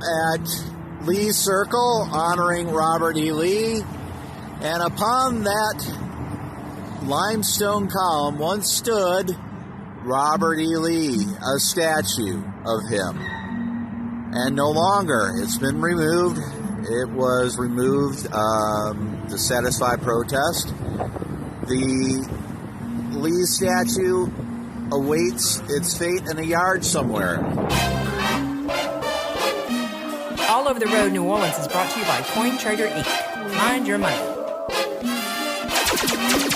at Lee Circle honoring Robert E. Lee. And upon that limestone column once stood Robert E. Lee, a statue of him. And no longer. It's been removed. It was removed to satisfy protest. The Lee statue awaits its fate in a yard somewhere. All Over the Road New Orleans is brought to you by Coin Trader Inc. Mind your money.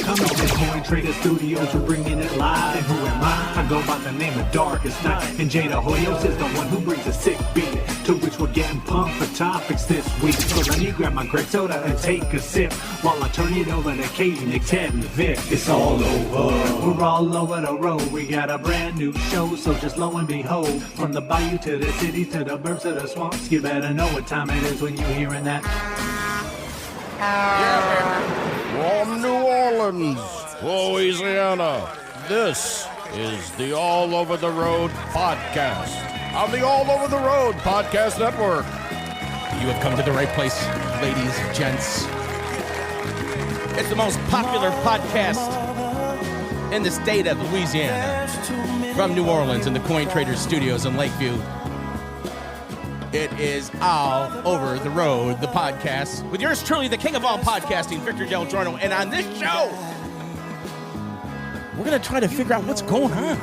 Come on, the Coin Trader Studios, we're bringing it live. And who am I? I go by the name of Darkest Night. And Jada Hoyos is the one who brings a sick beat, to which we're getting pumped for topics this week. So let me grab my grape soda and take a sip, while I turn it over to Katie, Nick, Ted, and Vic. It's all over. We're all over the road. We got a brand new show, so just lo and behold, from the bayou to the city to the burbs to the swamps, you better know what time it is when you're hearing that. From New Orleans, Louisiana, this is the All Over the Road podcast on the All Over the Road Podcast Network. You have come to the right place, ladies and gents. It's the most popular podcast in the state of Louisiana. From New Orleans in the Coin Trader Studios in Lakeview. It is All Over the Road, the podcast, with yours truly, the king of all podcasting, Victor Del Giorno. And on this show, we're going to try to figure out what's going on.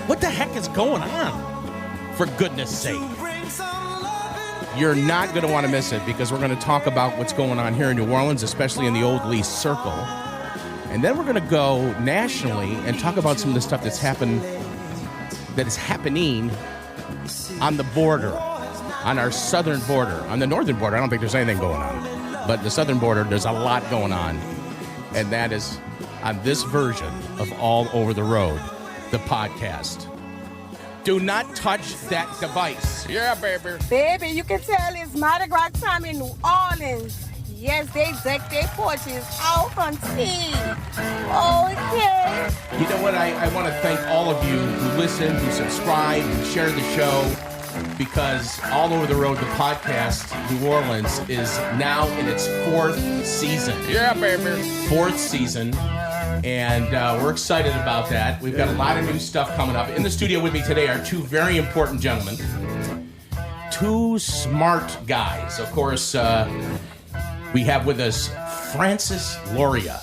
What the heck is going on? For goodness sake. You're not going to want to miss it, because we're going to talk about what's going on here in New Orleans, especially in the old Lee Circle. And then we're going to go nationally and talk about some of the stuff that's happened, that is happening on the border. On our southern border. On the northern border, I don't think there's anything going on. But the southern border, there's a lot going on. And that is on this version of All Over the Road, the podcast. Do not touch that device. Yeah, baby. Baby, you can tell it's Mardi Gras time in New Orleans. Yes, they deck their porches out on tea. Okay. You know what? I want to thank all of you who listen, who subscribe, who share the show. Because All Over the Road, the podcast, New Orleans, is now in its 4th season. Yeah, baby. 4th season. And we're excited about that. We've got a lot of new stuff coming up. In the studio with me today are two very important gentlemen. Two smart guys. Of course, we have with us Francis Loria.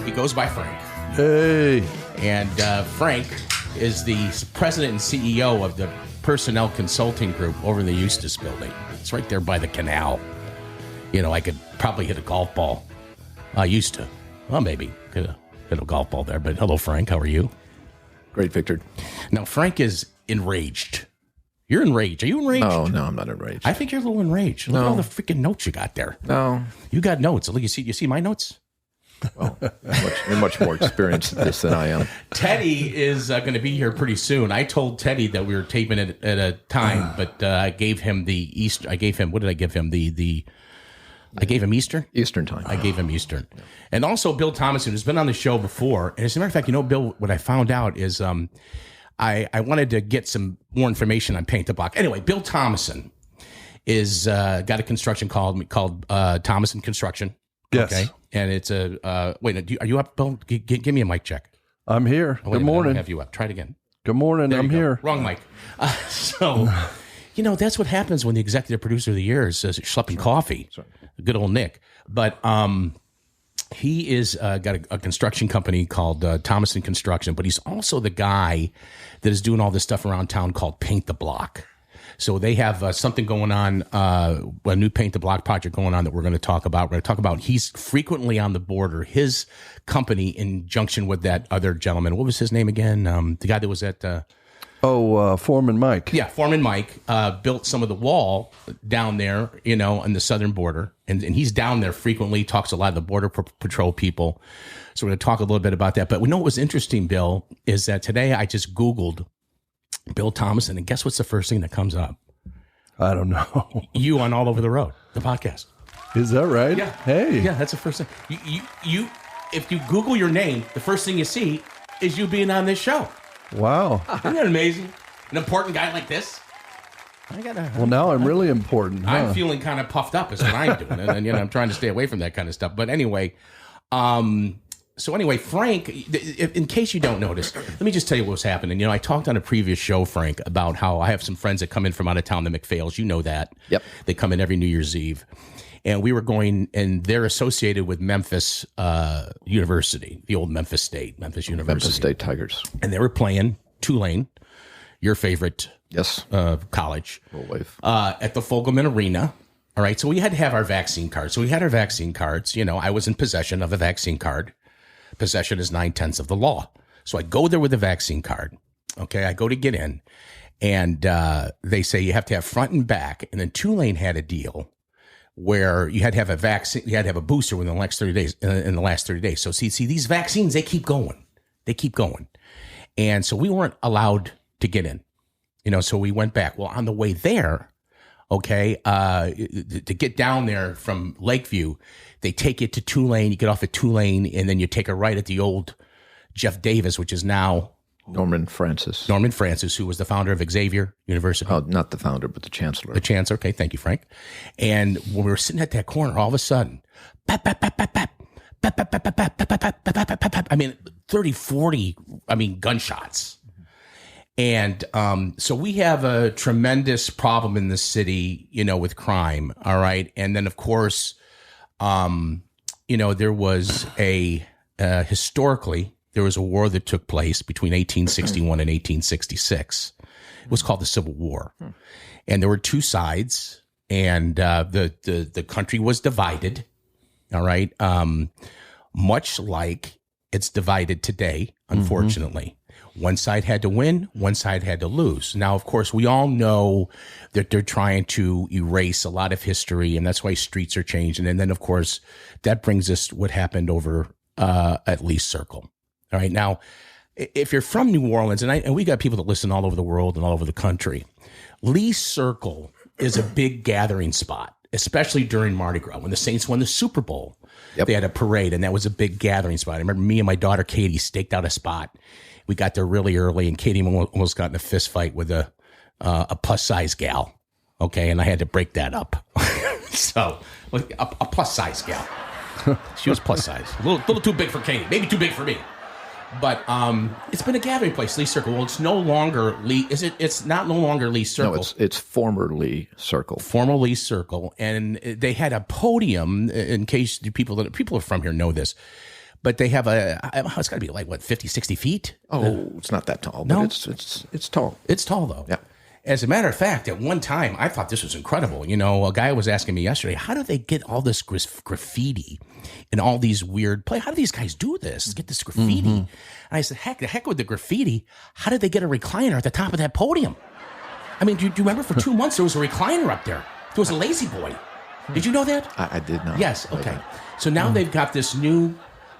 He goes by Frank. Hey. And Frank is the president and CEO of the Personnel Consulting Group over in the Eustis building. It's right there by the canal. You know, I could probably hit a golf ball. I used to. Well, maybe could hit a golf ball there. But hello, Frank. How are you? Great, Victor. Now, Frank is enraged. You're enraged. Are you enraged? No, I'm not enraged. I think you're a little enraged. Look at all the freaking notes you got there. No. You got notes. Look, you see my notes? Well, you're much more experienced at this than I am. Teddy is going to be here pretty soon. I told Teddy that we were taping it at a time, but I gave him the Easter. I gave him, what did I give him? I gave him Eastern? Eastern time. I gave him Eastern. And also Bill Thomason, who's been on the show before. And as a matter of fact, you know, Bill, what I found out is I wanted to get some more information on Paint the Block. Anyway, Bill Thomason is got a construction called Thomason Construction. Yes. Okay. And it's wait, are you up, Bill? Give me a mic check. I'm here. Oh, Good morning. I don't have you up. Try it again. Good morning. I'm here. Wrong mic. So, you know, that's what happens when the executive producer of the year is schlepping coffee. Right. Good old Nick. But he is got a construction company called Thomason Construction, but he's also the guy that is doing all this stuff around town called Paint the Block. So they have something going on, a new Paint the Block project going on that we're going to talk about. We're going to talk about, he's frequently on the border. His company, in junction with that other gentleman, what was his name again? The guy that was at... Foreman Mike. Yeah, Foreman Mike built some of the wall down there, you know, on the southern border. And he's down there frequently, talks to a lot of the Border Patrol people. So we're going to talk a little bit about that. But we know what was interesting, Bill, is that today I just Googled Bill Thomason, and guess what's the first thing that comes up? I don't know. You on All Over the Road, the podcast. Is that right? Yeah. Hey. Yeah, that's the first thing. You if you Google your name, the first thing you see is you being on this show. Wow. Isn't that amazing? An important guy like this. Well, now I'm really important. Huh? I'm feeling kind of puffed up is what I'm doing. And then, I'm trying to stay away from that kind of stuff. But anyway, Frank, in case you don't notice, let me just tell you what's happening. I talked on a previous show, Frank, about how I have some friends that come in from out of town, the McPhails. You know that. Yep. They come in every New Year's Eve. And we were going, and they're associated with Memphis University, the old Memphis State, Memphis University. Memphis State Tigers. And they were playing Tulane, your favorite college, at the Fogelman Arena. All right, so we had to have our vaccine cards. So we had our vaccine cards. I was in possession of a vaccine card. Possession is 9/10 of the law. So I go there with a vaccine card. Okay, I go to get in, and they say you have to have front and back. And then Tulane had a deal where you had to have a vaccine, you had to have a booster within the next 30 days. In the last 30 days. So see, these vaccines, they keep going. And so we weren't allowed to get in. So we went back. Well, on the way there, okay, to get down there from Lakeview, they take you to Tulane. You get off at Tulane, and then you take a right at the old Jeff Davis, which is now Norman Francis, who was the founder of Xavier University. Oh, not the founder, but the chancellor. The chancellor. Okay, thank you, Frank. And when we were sitting at that corner, all of a sudden, pap, pap, pap, pap, pap, pap, pap, pap, pap, pap, pap, pap, pap, pap, pap, 30, 40, gunshots. And so we have a tremendous problem in the city, with crime. All right. And then, of course, there was historically, there was a war that took place between 1861 and 1866. It was called the Civil War. And there were two sides, and the country was divided. All right. Much like it's divided today, unfortunately. One side had to win, one side had to lose. Now, of course, we all know that they're trying to erase a lot of history, and that's why streets are changing. And then, of course, that brings us what happened over at Lee Circle. All right. Now, if you're from New Orleans, and we got people that listen all over the world and all over the country, Lee Circle is a big gathering spot, especially during Mardi Gras. When the Saints won the Super Bowl, they had a parade, and that was a big gathering spot. I remember me and my daughter, Katie, staked out a spot. We got there really early, and Katie almost got in a fist fight with a plus-size gal, okay? And I had to break that up. So, a plus-size gal. She was plus-size. A little too big for Katie, maybe too big for me. But it's been a gathering place, Lee Circle. Well, it's no longer Lee. It's not no longer Lee Circle. No, it's former Lee Circle. Former Lee Circle, and they had a podium. In case people are from here know this, but they have it's got to be like 50, 60 feet. Oh, it's not that tall. But no, it's tall. It's tall though. Yeah. As a matter of fact, at one time, I thought this was incredible. A guy was asking me yesterday, how do they get all this graffiti and all these weird play? How do these guys do this? Get this graffiti? And I said, heck with the graffiti. How did they get a recliner at the top of that podium? Do you remember for 2 months there was a recliner up there? There was a lazy boy. Did you know that? I did not. Yes. Okay. So now they've got this new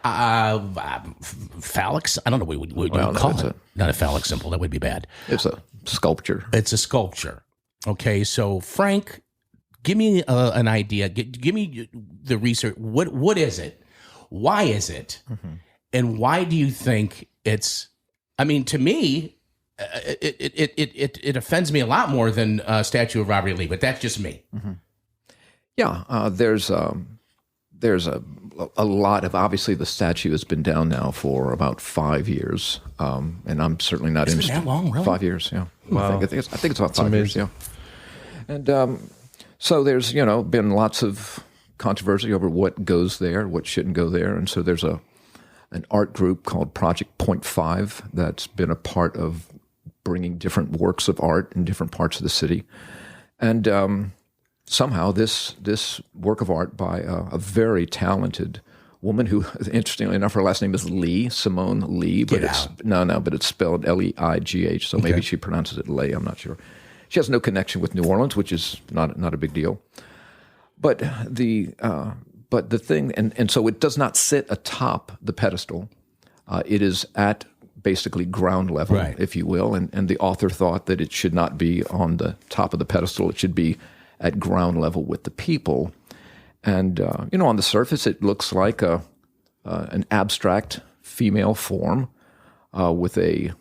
phallic. I don't know what you call it. Not a phallic symbol. That would be bad. It's a sculpture. It's a sculpture. Okay, so Frank, give me an idea. Give me the research. What is it? Why is it? And why do you think it's? To me, it offends me a lot more than a statue of Robert E. Lee. But that's just me. Yeah, there's a lot of, obviously the statue has been down now for about 5 years, and I'm certainly not interested. Been that long, really? 5 years, yeah. Wow. I think it's about 5 years, yeah. And so there's been lots of controversy over what goes there, what shouldn't go there, and so there's an art group called Project Point 5 that's been a part of bringing different works of art in different parts of the city, and somehow this work of art by a very talented woman who, interestingly enough, her last name is Lee, Simone Lee, but but it's spelled Leigh, so maybe she pronounces it Leigh, I'm not sure. She has no connection with New Orleans, which is not a big deal. But the thing, and so it does not sit atop the pedestal. It is at basically ground level, if you will, and the author thought that it should not be on the top of the pedestal. It should be at ground level with the people. And, on the surface, it looks like an abstract female form with a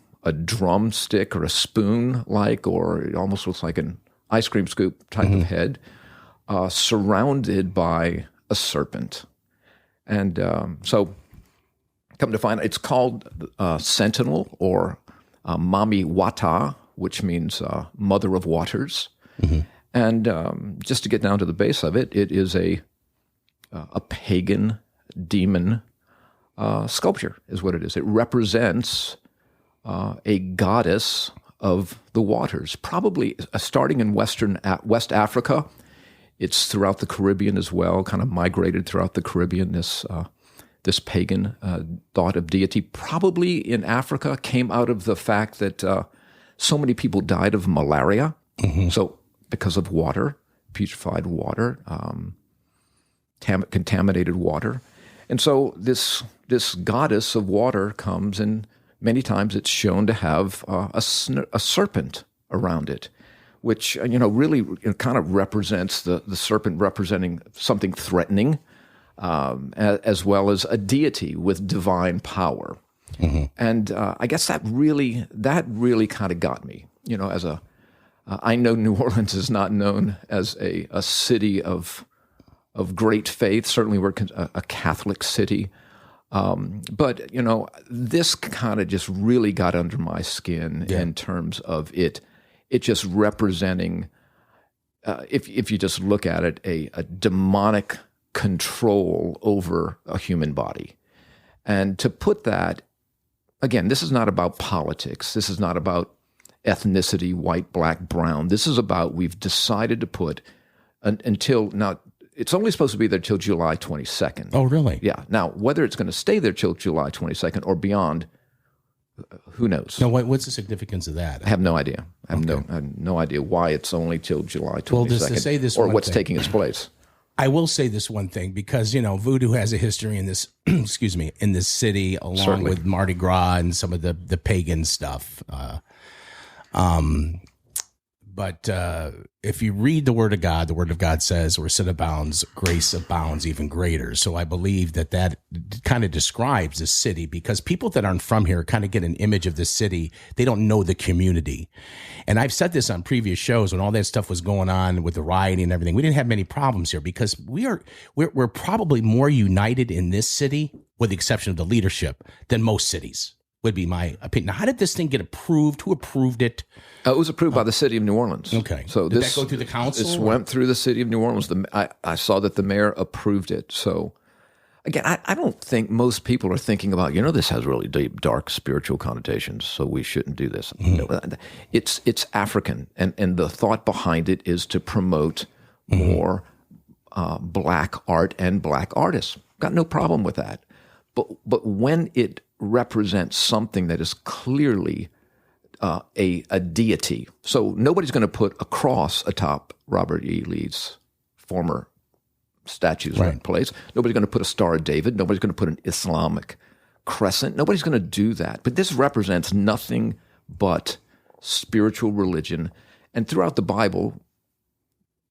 drumstick or a spoon-like, or it almost looks like ice cream scoop type of head, surrounded by a serpent. And so, come to find out, it's called Sentinel or Mami Wata, which means Mother of Waters. And just to get down to the base of it, it is a pagan demon sculpture, is what it is. It represents a goddess of the waters, probably starting in West Africa. It's throughout the Caribbean as well, kind of migrated throughout the Caribbean, this pagan thought of deity. Probably in Africa came out of the fact that so many people died of malaria. So because of water, putrefied water, contaminated water. And so this goddess of water comes, and many times it's shown to have a serpent around it, which really kind of represents the serpent representing something threatening, as well as a deity with divine power. And I guess that really kind of got me. I know New Orleans is not known as a city of great faith. Certainly, we're a Catholic city. But, this kind of just really got under my skin in terms of it just representing, if you just look at it, a demonic control over a human body. And to put that, again, this is not about politics. This is not about ethnicity, white, black, brown. This is about, we've decided to put until now. It's only supposed to be there till July 22nd. Oh, really? Yeah. Now, whether it's going to stay there till July 22nd or beyond, who knows? Now, what's the significance of that? I have no idea. I have no idea why it's only till July 22nd. Well, just to say this or one what's thing. taking its place. I will say this one thing, because, voodoo has a history in this, excuse me, in this city, along Certainly. with Mardi Gras and some of the pagan stuff. But if you read the Word of God says, where sin abounds, grace abounds even greater. So I believe that kind of describes the city, because people that aren't from here kind of get an image of the city. They don't know the community. And I've said this on previous shows when all that stuff was going on with the rioting and everything. We didn't have many problems here because we're probably more united in this city, with the exception of the leadership, than most cities. Would be my opinion. Now, how did this thing get approved? Who approved it? It was approved by the city of New Orleans. Okay. So Did that go through the council? This went through the city of New Orleans. I saw that the mayor approved it. So, again, I don't think most people are thinking about, this has really deep, dark spiritual connotations, so we shouldn't do this. It's African, and the thought behind it is to promote more black art and black artists. Got no problem with that. But when it represents something that is clearly a deity. So nobody's going to put a cross atop Robert E. Lee's former statues in place. Nobody's going to put a Star of David. Nobody's going to put an Islamic crescent. Nobody's going to do that. But this represents nothing but spiritual religion. And throughout the Bible,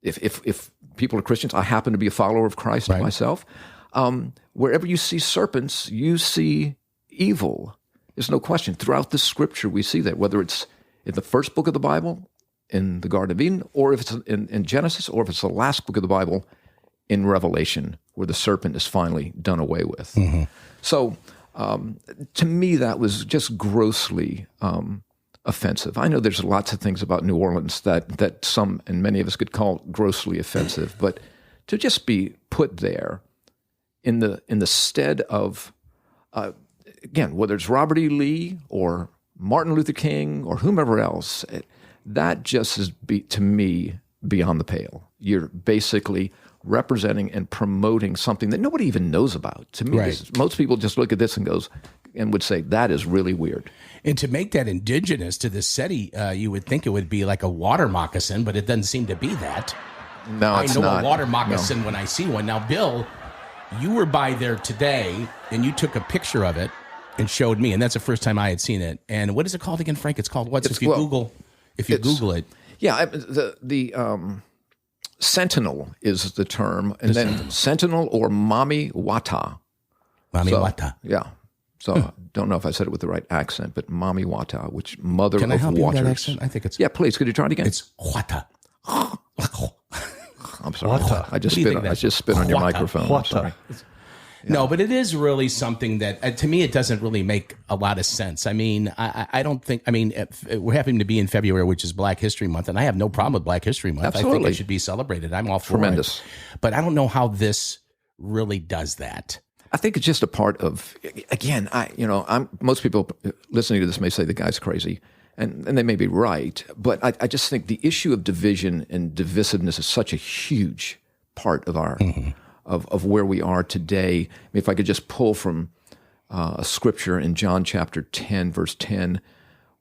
if people are Christians, I happen to be a follower of Christ myself. Wherever you see serpents, you see evil. There's no question. Throughout the scripture, we see that, whether it's in the first book of the Bible, in the Garden of Eden, or if it's in Genesis, or if it's the last book of the Bible in Revelation, where the serpent is finally done away with. So to me, that was just grossly offensive. I know there's lots of things about New Orleans that some and many of us could call grossly offensive, but to just be put there in the stead of again, whether it's Robert E. Lee or Martin Luther King or whomever else, that just is, to me, beyond the pale. You're basically representing and promoting something that nobody even knows about. To me, most people just look at this and would say, that is really weird. And to make that indigenous to the city, you would think it would be like a water moccasin, but it doesn't seem to be that. No, it's not. I know a water moccasin when I see one. Now, Bill, you were by there today, and you took a picture of it and showed me, and that's the first time I had seen it. And what is it called again, Frank? It's called what? If you Google it. Yeah, the sentinel is the term, and then sentinel or Mami Wata. Mami Wata. Yeah. So don't know if I said it with the right accent, but Mami Wata, which mother Can of I help waters. You with that accent? I think it's... Yeah, please. Could you try it again? It's Wata. I'm sorry. I just spit on your microphone. I'm sorry. No, but it is really something that, to me, it doesn't really make a lot of sense. I mean, I don't think, we're having to be in February, which is Black History Month, and I have no problem with Black History Month. Absolutely. I think it should be celebrated. I'm all for Tremendous. it. But I don't know how this really does that. I think it's just a part of, again, most people listening to this may say the guy's crazy, and they may be right, but I just think the issue of division and divisiveness is such a huge part of our of where we are today. I mean, if I could just pull from a scripture in John chapter 10, verse 10,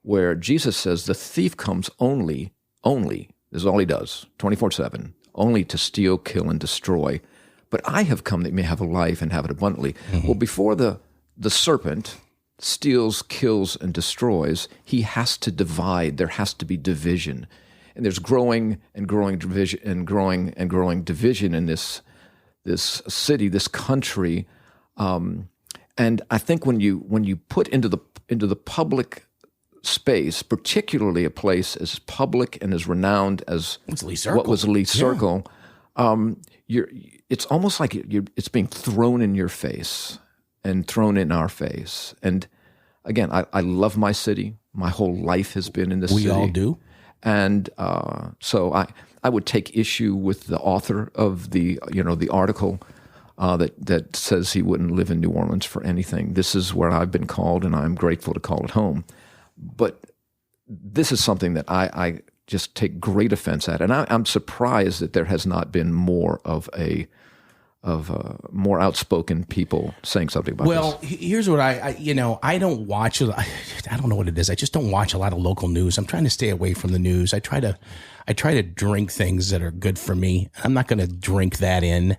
where Jesus says, the thief comes only, this is all he does, 24/7, only to steal, kill, and destroy. But I have come that you may have a life and have it abundantly. Well, before the serpent steals, kills, and destroys, he has to divide. There has to be division. And there's growing and growing division and growing division in this city, this country. And I think when you put into the public space, particularly a place as public and as renowned as what was Lee Circle, it's almost like it's being thrown in your face and thrown in our face. And again, I love my city. My whole life has been in this city. We all do. And so I would take issue with the author of the article that says he wouldn't live in New Orleans for anything. This is where I've been called, and I'm grateful to call it home. But this is something that I just take great offense at, and I'm surprised that there has not been more of more outspoken people saying something about this. Well, here's what I don't watch. I don't know what it is. I just don't watch a lot of local news. I'm trying to stay away from the news. I try to drink things that are good for me. I'm not going to drink that in.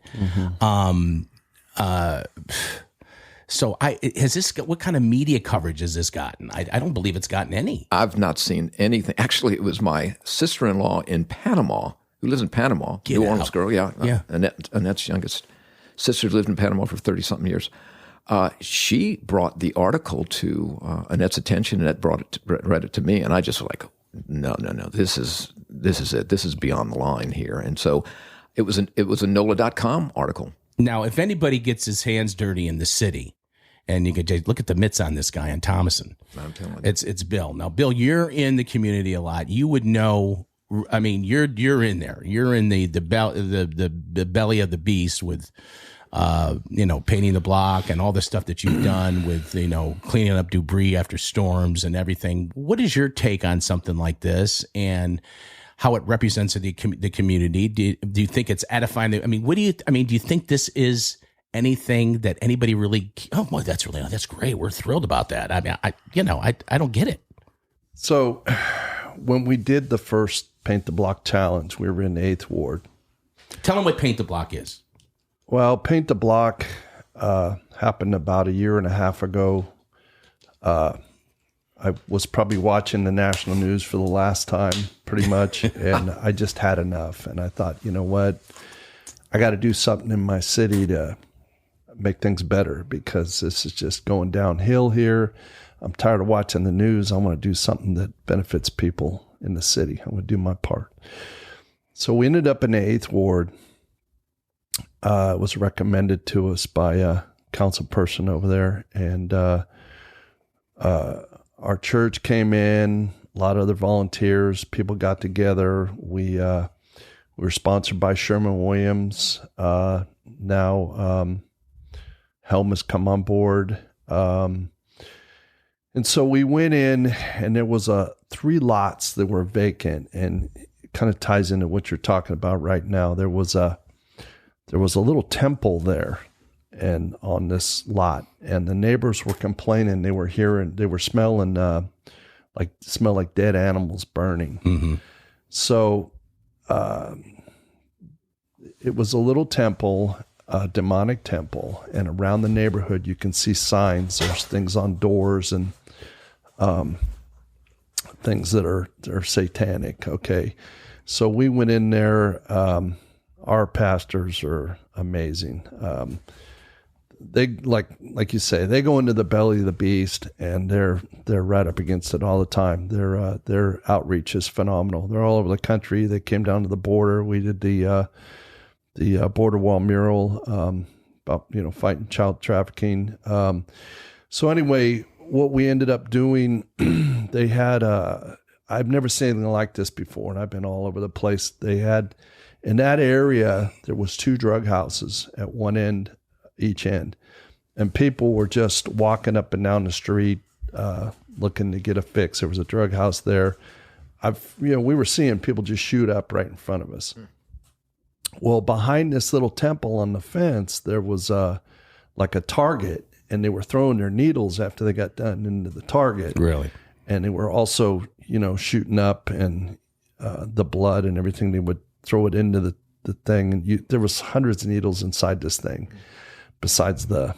So what kind of media coverage has this gotten? I don't believe it's gotten any. I've not seen anything. Actually, it was my sister-in-law in Panama, who lives in Panama, New Orleans girl. Yeah. Annette's youngest sister lived in Panama for 30-something years. She brought the article to Annette's attention, and Annette read it to me, and I just was like, no, this is it. This is beyond the line here. And so it was a Nola.com article. Now, if anybody gets his hands dirty in the city, and you could look at the mitts on this guy on Thomason, I'm telling you, it's Bill. Now, Bill, you're in the community a lot. You would know. I mean, you're in there. You're in the belly of the beast with, painting the block and all the stuff that you've done with, cleaning up debris after storms and everything. What is your take on something like this and how it represents the community? Do you think it's edifying? Do you think this is anything that anybody really? Oh, boy, that's great. We're thrilled about that. I mean, I don't get it. So, when we did the first Paint the Block challenge, we were in the 8th Ward. Tell them what Paint the Block is. Well, Paint the Block happened about a year and a half ago. I was probably watching the national news for the last time, pretty much, and I just had enough. And I thought, you know what? I got to do something in my city to make things better because this is just going downhill here. I'm tired of watching the news. I want to do something that benefits people in the city. I want to do my part. So we ended up in the 8th Ward. It was recommended to us by a council person over there. And our church came in, a lot of other volunteers, people got together. We were sponsored by Sherman-Williams. Now Helm has come on board. And so we went in, and there was 3 lots that were vacant, and it kind of ties into what you're talking about right now. There was a little temple there, and on this lot, and the neighbors were complaining. They were smelling like dead animals burning. Mm-hmm. So it was a little temple, a demonic temple, and around the neighborhood you can see signs. There's things on doors and things that are satanic. Okay, so we went in there. Our pastors are amazing. they like you say, they go into the belly of the beast, and they're right up against it all the time. Their outreach is phenomenal. They're all over the country. They came down to the border. We did the border wall mural about fighting child trafficking. So anyway, what we ended up doing, they had I've never seen anything like this before, and I've been all over the place. They had in that area there was 2 drug houses at one end. Each end, and people were just walking up and down the street looking to get a fix. There was a drug house there. We were seeing people just shoot up right in front of us. Well, behind this little temple on the fence, there was like a target, and they were throwing their needles after they got done into the target. Really? And they were also, shooting up, and the blood and everything. They would throw it into the thing, and there was hundreds of needles inside this thing, besides the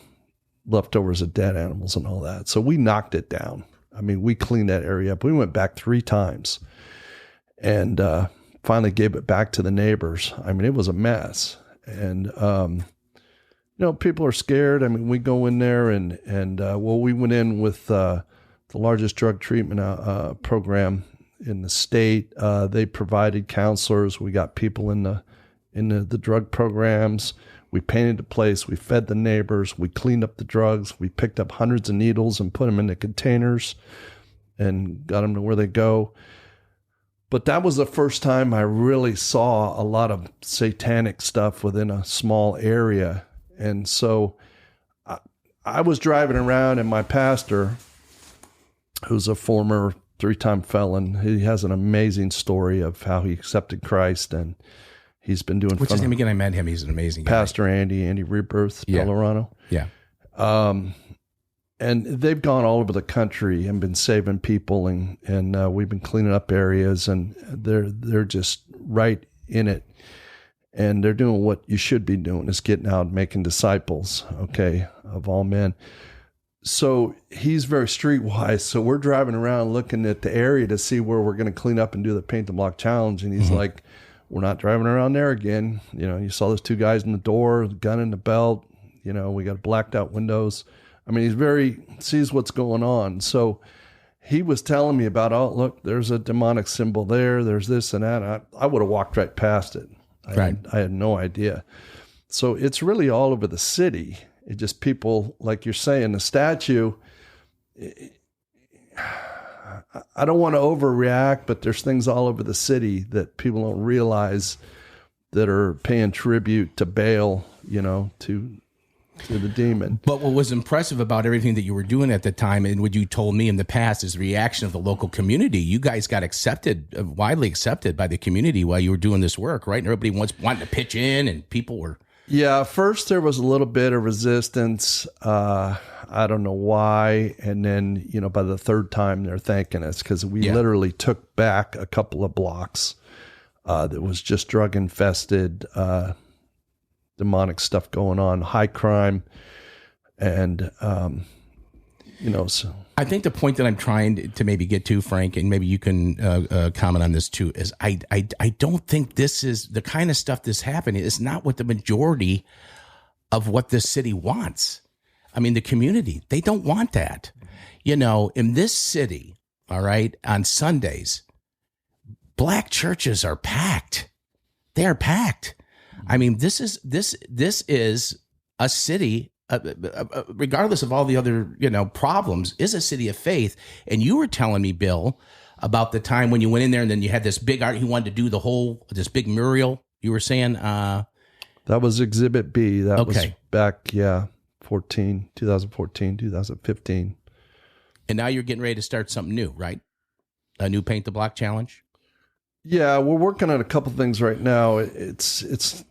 leftovers of dead animals and all that. So we knocked it down. I mean, we cleaned that area up. We went back 3 times and finally gave it back to the neighbors. I mean, it was a mess. And, people are scared. I mean, we go in there and we went in with the largest drug treatment program in the state. They provided counselors. We got people in the drug programs. We painted the place. We fed the neighbors. We cleaned up the drugs. We picked up hundreds of needles and put them into containers and got them to where they go. But that was the first time I really saw a lot of satanic stuff within a small area. And so I was driving around, and my pastor, who's a former 3-time felon, he has an amazing story of how he accepted Christ, and he's been doing. What's his name again? I met him. He's an amazing guy. Pastor Andy Rebirth, Pellerano. Yeah. And they've gone all over the country and been saving people, and we've been cleaning up areas, and they're just right in it, and they're doing what you should be doing, is getting out and making disciples, of all men. So he's very streetwise. So we're driving around looking at the area to see where we're going to clean up and do the paint the block challenge, and he's like, "We're not driving around there again. You saw those 2 guys in the door, the gun in the belt. We got blacked out windows." I mean, sees what's going on. So he was telling me about, oh, look, there's a demonic symbol there. There's this and that. I would have walked right past it. I had no idea. So it's really all over the city. It just people, like you're saying, the statue, I don't want to overreact, but there's things all over the city that people don't realize that are paying tribute to Baal, to the demon. But what was impressive about everything that you were doing at the time, and what you told me in the past, is the reaction of the local community. You guys got widely accepted by the community while you were doing this work, right? And everybody wanted to pitch in, and people were... Yeah, first there was a little bit of resistance. I don't know why. And then, by the 3rd time, they're thanking us, because we literally took back a couple of blocks that was just drug infested, demonic stuff going on, high crime. And, so. I think the point that I'm trying to maybe get to, Frank, and maybe you can comment on this too, is I don't think this is the kind of stuff that's happening. It's not what the majority of what this city wants. I mean, the community, they don't want that. In this city, all right, on Sundays, black churches are packed. They are packed. I mean, this is a city, regardless of all the other, problems, is a city of faith. And you were telling me, Bill, about the time when you went in there and then you had this big art, you wanted to do this big mural. You were saying, that was Exhibit B. That was back, 2014, 2015. And now you're getting ready to start something new, right? A new Paint the Block challenge? Yeah, we're working on a couple things right now. It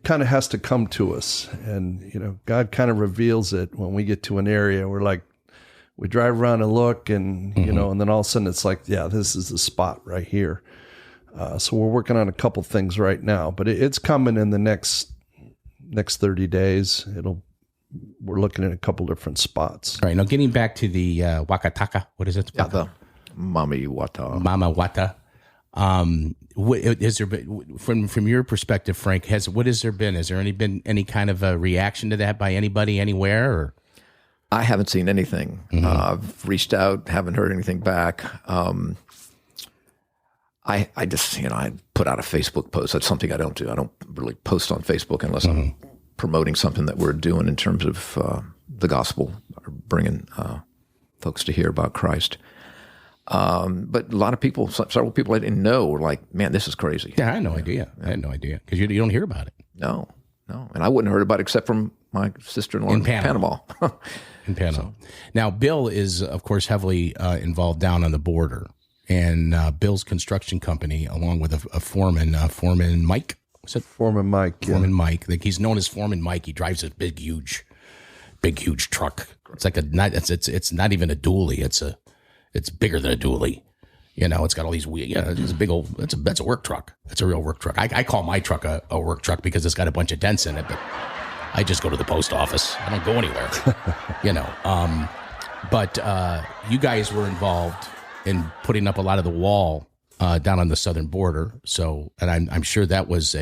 kind of has to come to us, and God kind of reveals it when we get to an area. We're like, we drive around and look, and and then all of a sudden it's like, yeah, this is the spot right here. So we're working on a couple things right now, but it's coming in the next 30 days. We're looking at a couple different spots. All right, now getting back to the Wakataka, what is it? Yeah, the Mama Wata. Mama Wata. Has there been, from your perspective, Frank? What has there been? Has there been any kind of a reaction to that by anybody anywhere? Or I haven't seen anything. I've reached out, haven't heard anything back. I just, I put out a Facebook post. That's something I don't do. I don't really post on Facebook unless I'm promoting something that we're doing in terms of the gospel, or bringing folks to hear about Christ. But a lot of people, several people I didn't know were like, man, this is crazy. Yeah, I had no idea. I had no idea because you don't hear about it. No. And I wouldn't have heard about it except from my sister-in-law in Panama. In Panama. So. Now, Bill is, of course, heavily involved down on the border. And Bill's construction company, along with a foreman, Foreman Mike. Was it Foreman Mike? Yeah. Foreman Mike. Like, he's known as Foreman Mike. He drives a big, huge truck. It's like it's not even a dually. It's bigger than a dually. It's got all these wheels. Yeah, it's a big old. That's a work truck. That's a real work truck. I call my truck a work truck because it's got a bunch of dents in it. But I just go to the post office. I don't go anywhere. But you guys were involved in putting up a lot of the wall down on the southern border. So, and I'm sure that was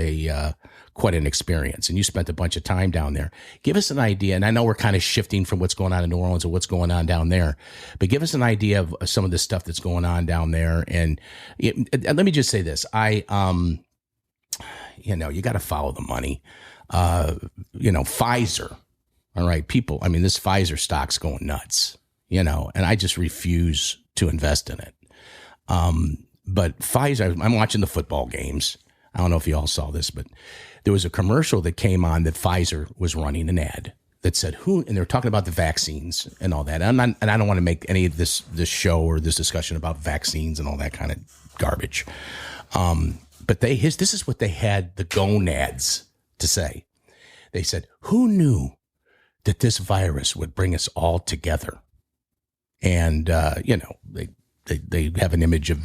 quite an experience. And you spent a bunch of time down there. Give us an idea, and I know we're kind of shifting from what's going on in New Orleans to what's going on down there, but give us an idea of some of the stuff that's going on down there. And let me just say this: you got to follow the money. Pfizer. All right, people. I mean, this Pfizer stock's going nuts. And I just refuse to invest in it. But Pfizer, I'm watching the football games. I don't know if you all saw this, but there was a commercial that came on that Pfizer was running an ad that said and they were talking about the vaccines and all that. And I don't want to make any of this show or this discussion about vaccines and all that kind of garbage. But this is what they had the gonads to say. They said, who knew that this virus would bring us all together? And, they have an image of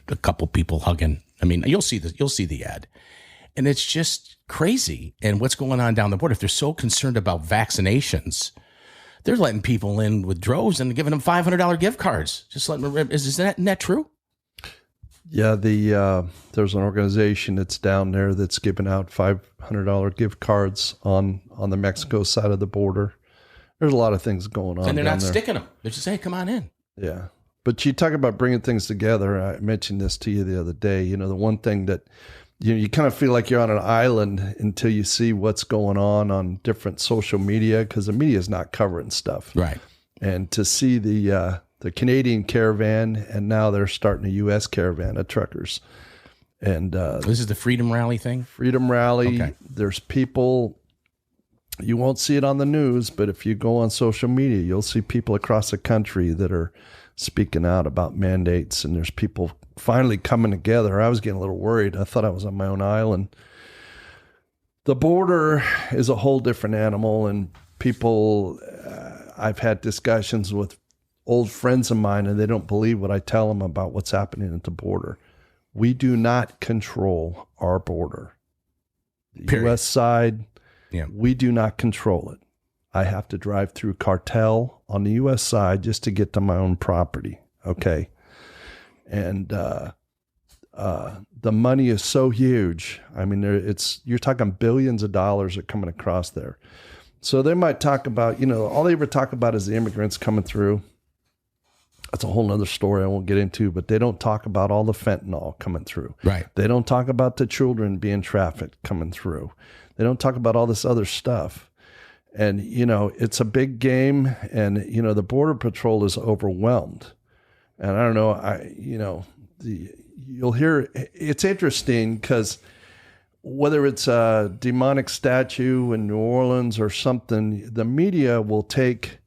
a couple people hugging. I mean, you'll see the ad, and it's just crazy. And what's going on down the border? If they're so concerned about vaccinations, they're letting people in with droves and giving them $500 gift cards. Just letting them. Isn't that true? Yeah, there's an organization that's down there that's giving out $500 gift cards on the Mexico side of the border. There's a lot of things going on. And they're not sticking them. They're just saying, come on in. Yeah. But you talk about bringing things together. I mentioned this to you the other day. The one thing that you kind of feel like you're on an island until you see what's going on different social media, because the media is not covering stuff. Right. And to see the Canadian caravan, and now they're starting a U.S. caravan of truckers. And this is the Freedom Rally thing? Freedom Rally. Okay. There's people. You won't see it on the news, but if you go on social media, you'll see people across the country that are speaking out about mandates, and there's people finally coming together. I was getting a little worried. I thought I was on my own island. The border is a whole different animal, and people, I've had discussions with old friends of mine, and they don't believe what I tell them about what's happening at the border. We do not control our border. The U.S. side, we do not control it. I have to drive through cartel on the U.S. side just to get to my own property. Okay. And the money is so huge. I mean, you're talking billions of dollars are coming across there. So they might talk about, all they ever talk about is the immigrants coming through. That's a whole nother story I won't get into, but they don't talk about all the fentanyl coming through. Right. They don't talk about the children being trafficked coming through. They don't talk about all this other stuff. And, it's a big game, and, the Border Patrol is overwhelmed. And I don't know, you'll hear, it's interesting because whether it's a demonic statue in New Orleans or something, the media will take,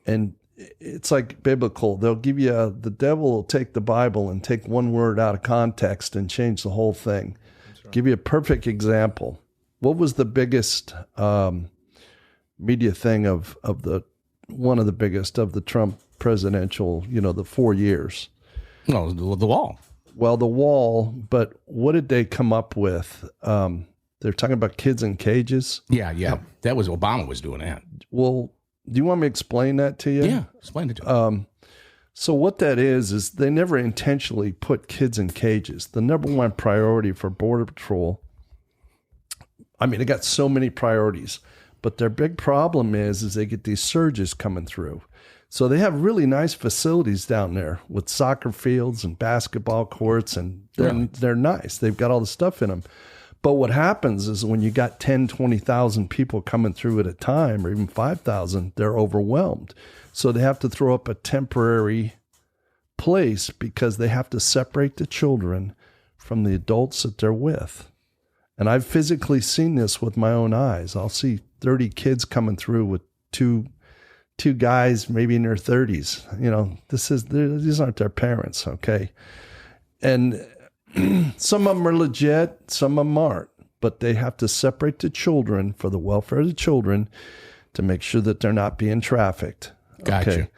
and it's like biblical. They'll give you, the devil will take the Bible and take one word out of context and change the whole thing. Right. Give you a perfect example. What was the biggest media thing of one of the biggest of the Trump presidential, the 4 years? No, the wall. Well, the wall, but what did they come up with? They're talking about kids in cages. Yeah. That was Obama was doing that. Well, do you want me to explain that to you? Yeah, explain it to me. So what that is they never intentionally put kids in cages. The number one priority for Border Patrol, I mean, they got so many priorities, but their big problem is they get these surges coming through. So they have really nice facilities down there with soccer fields and basketball courts, and they're nice. They've got all the stuff in them. But what happens is when you got 10, 20,000 people coming through at a time, or even 5,000, they're overwhelmed. So they have to throw up a temporary place because they have to separate the children from the adults that they're with. And I've physically seen this with my own eyes. I'll see 30 kids coming through with two guys, maybe in their 30s. You know, these aren't their parents, okay? And some of them are legit, some of them aren't. But they have to separate the children for the welfare of the children to make sure that they're not being trafficked. Gotcha. Okay?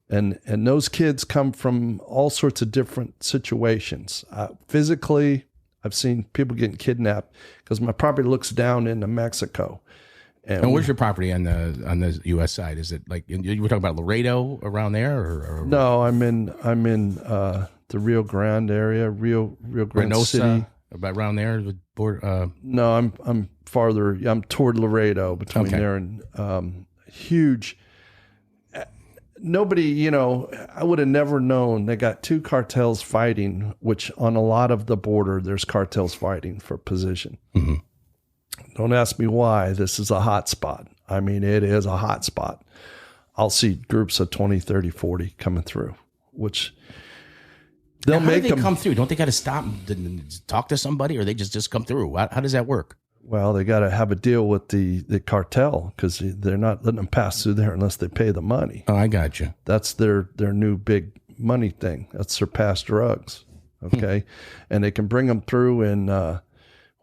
And those kids come from all sorts of different situations. Physically, I've seen people getting kidnapped because my property looks down into Mexico. And where's your property on the U.S. side? Is it like you were talking about Laredo around there, or? No, I'm in the Rio Grande area, Rio Grande Reynosa, City, about around there. No, I'm farther. I'm toward Laredo, between there and huge. Nobody, I would have never known. They got two cartels fighting, which on a lot of the border, there's cartels fighting for position. Mm-hmm. Don't ask me why. This is a hot spot. I mean, it is a hot spot. I'll see groups of 20, 30, 40 coming through, which they'll make them come through. Don't they got to stop and talk to somebody, or they just come through? How does that work? Well, they got to have a deal with the cartel because they're not letting them pass through there unless they pay the money. Oh, I got you. That's their new big money thing. That's their past drugs. Okay. And they can bring them through, and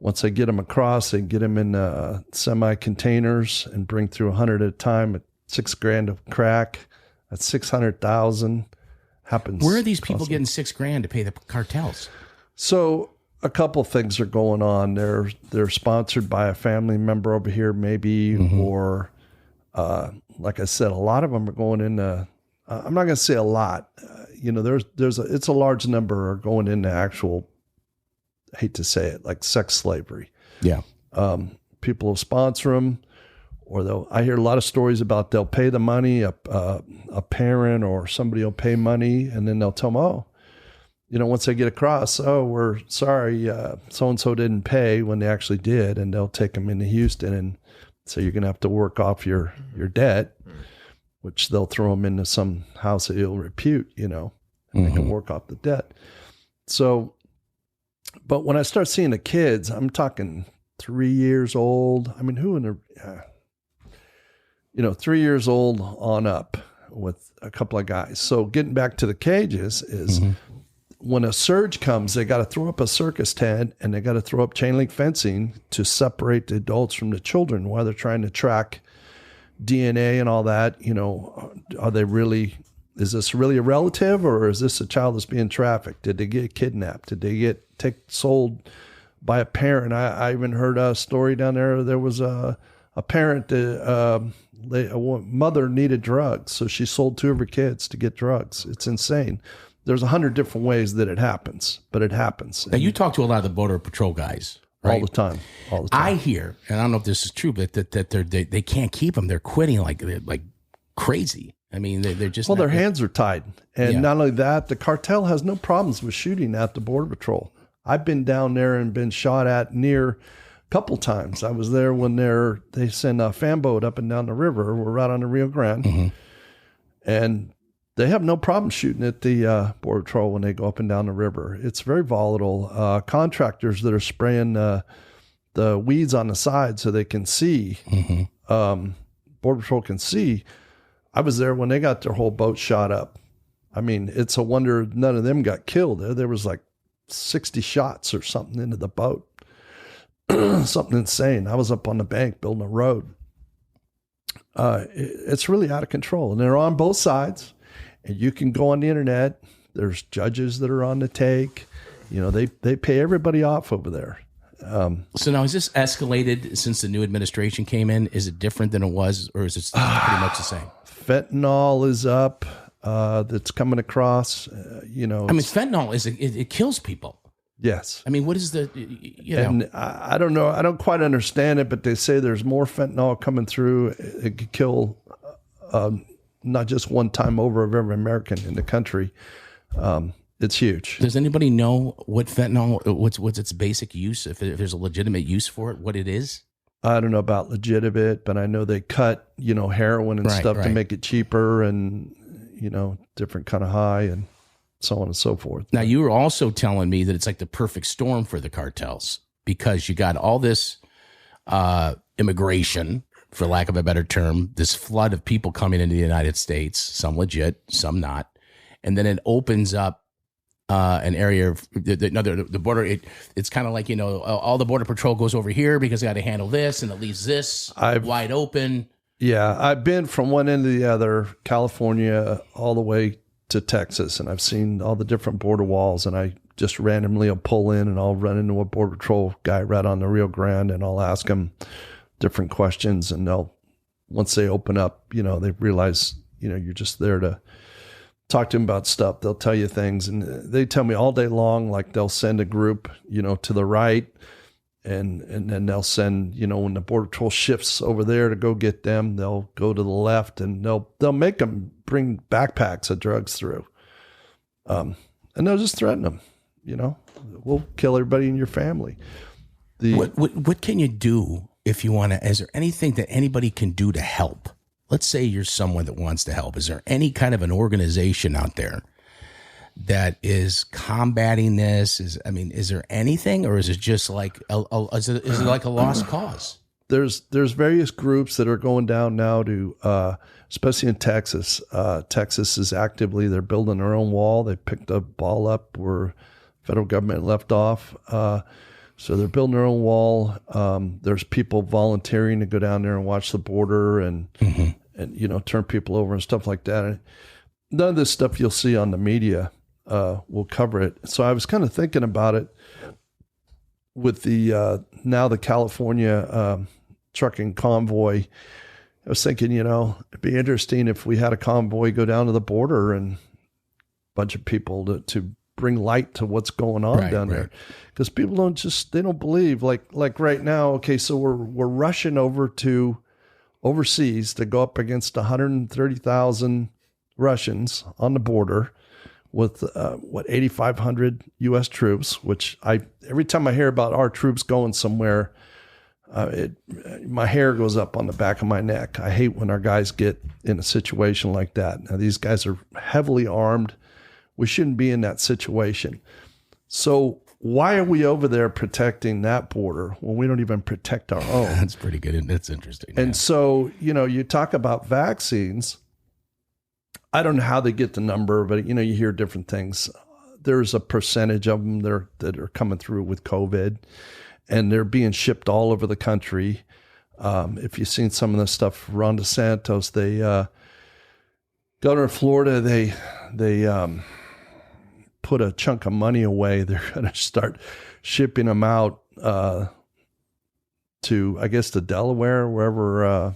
once they get them across, they get them in semi-containers and bring through 100 at a time at $6,000 of crack. That's 600,000 happens. Where are these people getting $6,000 to pay the cartels? So a couple things are going on. They're sponsored by a family member over here, maybe, or like I said, a lot of them are going into. I'm not going to say a lot. It's a large number are going into actual. I hate to say it, like sex slavery. Yeah. People will sponsor them, or I hear a lot of stories about they'll pay the money. A parent or somebody will pay money, and then they'll tell them, once they get across, we're sorry, so-and-so didn't pay when they actually did, and they'll take them into Houston, and so you're going to have to work off your debt, which they'll throw them into some house of ill repute, and they can work off the debt. So, but when I start seeing the kids, I'm talking 3 years old. I mean, who in the, 3 years old on up with a couple of guys. So getting back to the cages is when a surge comes, they got to throw up a circus tent, and they got to throw up chain link fencing to separate the adults from the children while they're trying to track DNA and all that. Are they really, is this really a relative, or is this a child that's being trafficked? Did they get kidnapped? Did they get sold by a parent? I even heard a story down there. There was a parent, a mother needed drugs, so she sold two of her kids to get drugs. It's insane. There's 100 different ways that it happens, but it happens. Now, you talk to a lot of the Border Patrol guys, right? All the time. I hear, and I don't know if this is true, but that they can't keep them. They're quitting like crazy. I mean, they're just their hands are tied, and not only that, the cartel has no problems with shooting at the Border Patrol. I've been down there and been shot at near a couple times. I was there when they send a fan boat up and down the river. We're right on the Rio Grande, and they have no problem shooting at the Border Patrol when they go up and down the river. It's very volatile. Contractors that are spraying the weeds on the side so they can see, Border Patrol can see. I was there when they got their whole boat shot up. I mean, it's a wonder none of them got killed. There was like 60 shots or something into the boat. Something insane. I was up on the bank building a road. It's really out of control. And they're on both sides. And you can go on the internet. There's judges that are on the take. They pay everybody off over there. So now, is this escalated since the new administration came in? Is it different than it was, or is it pretty much the same? Fentanyl is up. that's coming across. I mean, fentanyl it kills people. Yes. I mean, what is the, And I don't know. I don't quite understand it, but they say there's more fentanyl coming through. It could kill not just one time over of every American in the country. It's huge. Does anybody know what fentanyl, what's its basic use, if there's a legitimate use for it, what it is? I don't know about legitimate, but I know they cut, heroin and stuff to make it cheaper and, different kind of high and so on and so forth. Now, you were also telling me that it's like the perfect storm for the cartels because you got all this immigration, for lack of a better term, this flood of people coming into the United States, some legit, some not. And then it opens up an area of the border. It's kind of like, all the Border Patrol goes over here because they got to handle this and it leaves this wide open. Yeah, I've been from one end to the other, California, all the way to Texas, and I've seen all the different border walls, and I just randomly will pull in and I'll run into a Border Patrol guy right on the Rio Grande, and I'll ask him different questions, and once they open up, they realize, you're just there to talk to them about stuff. They'll tell you things, and they tell me all day long, like they'll send a group, to the right, and then they'll send, when the Border Patrol shifts over there to go get them, they'll go to the left, and they'll make them bring backpacks of drugs through. And they'll just threaten them, we'll kill everybody in your family. What can you do if you want to, is there anything that anybody can do to help? Let's say you're someone that wants to help. Is there any kind of an organization out there that is combating this? Is there anything, or is it just like is it like a lost cause? There's various groups that are going down now to, especially in Texas. Texas is they're building their own wall. They picked the ball up where federal government left off. So they're building their own wall. There's people volunteering to go down there and watch the border and turn people over and stuff like that. And none of this stuff you'll see on the media will cover it. So I was kind of thinking about it with the now the California trucking convoy. I was thinking, it'd be interesting if we had a convoy go down to the border and a bunch of people to bring light to what's going on down there, because people don't believe, like right now. Okay, so we're rushing over to overseas to go up against 130,000 Russians on the border with 8,500 U.S. troops. Which every time I hear about our troops going somewhere, my hair goes up on the back of my neck. I hate when our guys get in a situation like that. Now these guys are heavily armed. We shouldn't be in that situation. So why are we over there protecting that border when we don't even protect our own? That's pretty good. That's interesting. And so, you talk about vaccines. I don't know how they get the number, but, you hear different things. There's a percentage of them that are coming through with COVID, and they're being shipped all over the country. If you've seen some of the stuff, Ron DeSantis, Governor of Florida, they put a chunk of money away. They're going to start shipping them out to, I guess, to Delaware, wherever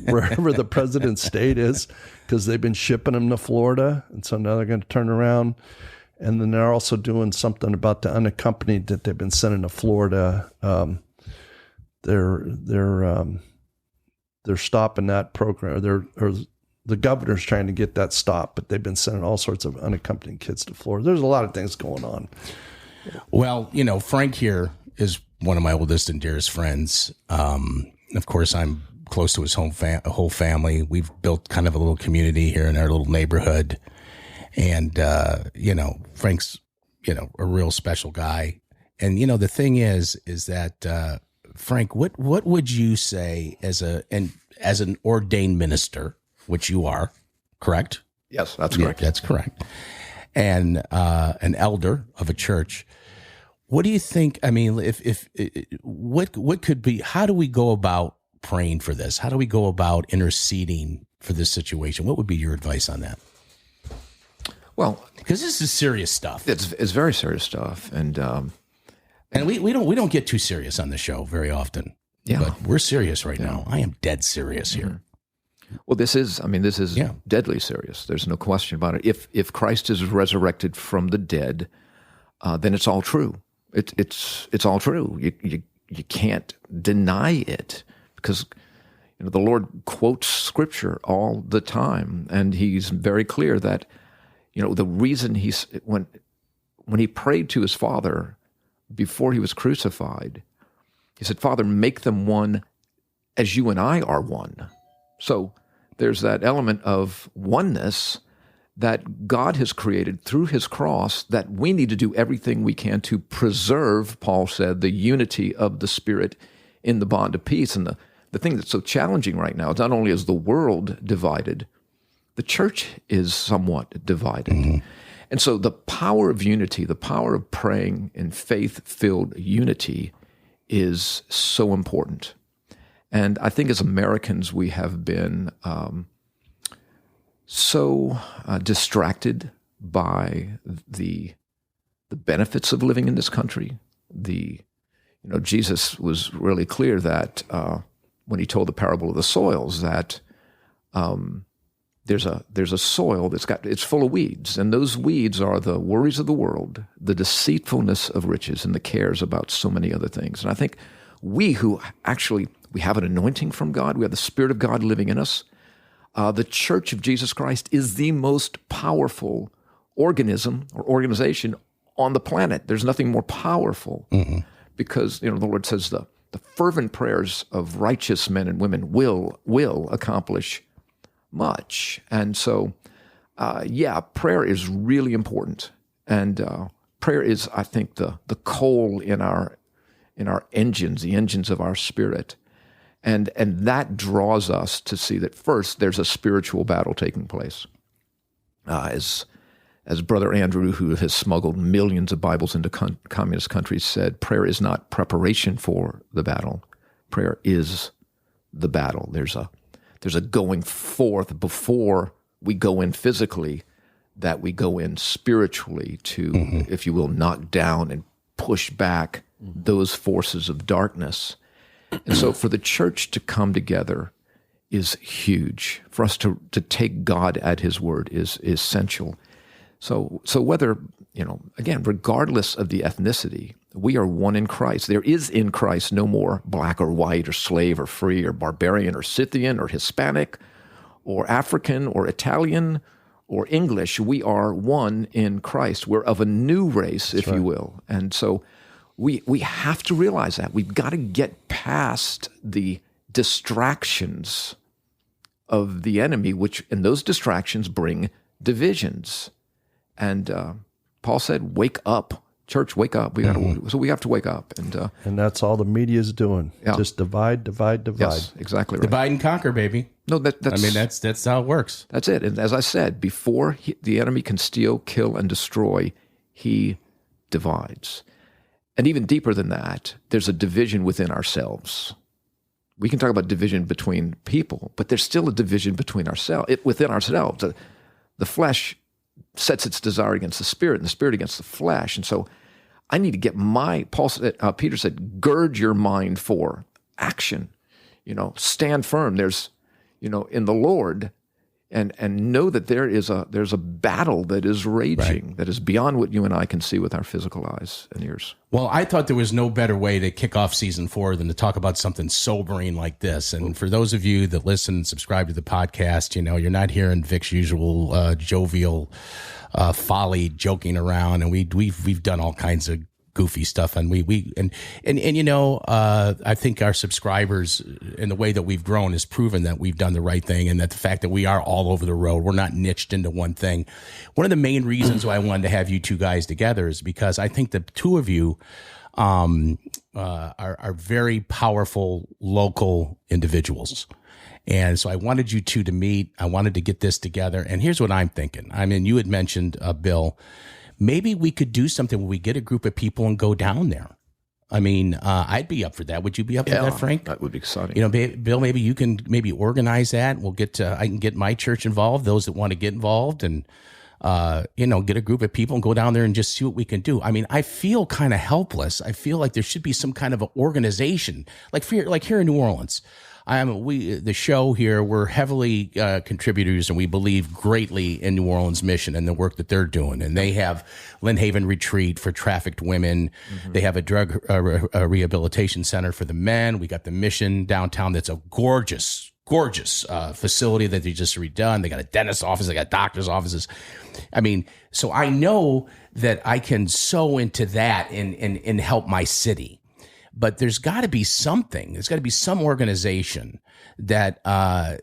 the president's state is, because they've been shipping them to Florida. And so now they're going to turn around. And then they're also doing something about the unaccompanied that they've been sending to Florida. They're stopping that program. The governor's trying to get that stopped, but they've been sending all sorts of unaccompanied kids to Florida. There's a lot of things going on. Well, Frank here is one of my oldest and dearest friends. Of course, I'm close to his whole family. We've built kind of a little community here in our little neighborhood. And, Frank's, a real special guy. And, the thing is that, Frank, what would you say as an ordained minister, which you are, correct? Yes, that's correct. That's correct. And an elder of a church. What do you think? I mean, what could be? How do we go about praying for this? How do we go about interceding for this situation? What would be your advice on that? Well, because this is serious stuff. It's very serious stuff, and we don't get too serious on the show very often. Yeah, but we're serious right now. I am dead serious here. Well, this is deadly serious. There's no question about it. If Christ is resurrected from the dead, then it's all true. It's all true. You can't deny it, because the Lord quotes Scripture all the time, and He's very clear that the reason when He prayed to His Father before He was crucified, He said, "Father, make them one as you and I are one." So there's that element of oneness that God has created through His cross, that we need to do everything we can to preserve, Paul said, the unity of the Spirit in the bond of peace. And the thing that's so challenging right now is not only is the world divided, the church is somewhat divided. Mm-hmm. And so the power of unity, the power of praying in faith-filled unity is so important. And I think as Americans, we have been so distracted by the benefits of living in this country. Jesus was really clear that when He told the parable of the soils, that there's a soil it's full of weeds, and those weeds are the worries of the world, the deceitfulness of riches, and the cares about so many other things. And I think we have an anointing from God, we have the Spirit of God living in us. The Church of Jesus Christ is the most powerful organism or organization on the planet. There's nothing more powerful, because the Lord says the fervent prayers of righteous men and women will accomplish much. And so, prayer is really important, and prayer is, I think, the coal in our engines, the engines of our spirit. And that draws us to see that first there's a spiritual battle taking place. As Brother Andrew, who has smuggled millions of Bibles into communist countries, said, prayer is not preparation for the battle. Prayer is the battle. There's a going forth before we go in physically, that we go in spiritually to, if you will, knock down and push back those forces of darkness. And so for the church to come together is huge. For us to take God at His word is essential. So whether, again, regardless of the ethnicity, we are one in Christ. There is in Christ no more black or white or slave or free or barbarian or Scythian or Hispanic or African or Italian or English. We are one in Christ. We're of a new race, if you will. And so we have to realize that. We've got to get past the distractions of the enemy, and those distractions bring divisions. And Paul said, "Wake up, church, wake up." So we have to wake up, and that's all the media is doing. Yeah. Just divide. Yes, exactly right. Divide and conquer, baby. No, that's how it works. That's it. And as I said before, the enemy can steal, kill, and destroy. He divides. And even deeper than that, there's a division within ourselves. We can talk about division between people, but there's still a division within ourselves. The flesh sets its desire against the Spirit, and the Spirit against the flesh. And so I need to get Peter said, gird your mind for action. Stand firm. There's, in the Lord, and know that there's a battle that is raging, that is beyond what you and I can see with our physical eyes and ears. Well, I thought there was no better way to kick off season 4 than to talk about something sobering like this. And for those of you that listen and subscribe to the podcast, you're not hearing Vic's usual jovial folly, joking around, and we've done all kinds of goofy stuff, and I think our subscribers and the way that we've grown has proven that we've done the right thing, and that the fact that we are all over the road, we're not niched into one thing. One of the main reasons why I wanted to have you two guys together is because I think the two of you are very powerful local individuals. And so I wanted you two to meet. I wanted to get this together. And here's what I'm thinking. I mean, you had mentioned, Bill, maybe we could do something where we get a group of people and go down there. I mean, I'd be up for that. Would you be up for that, Frank? That would be exciting. Bill, maybe you can organize that. I can get my church involved, those that want to get involved, and get a group of people and go down there and just see what we can do. I mean, I feel kind of helpless. I feel like there should be some kind of an organization, like here in New Orleans. the show here, we're heavily contributors, and we believe greatly in New Orleans Mission and the work that they're doing. And they have Lynn Haven Retreat for trafficked women. They have a drug rehabilitation center for the men. We got the Mission downtown. That's a gorgeous facility that they just redone. They got a dentist's office. They got doctor's offices. I mean, so I know that I can sow into that and help my city. But there's got to be something. There's got to be some organization that that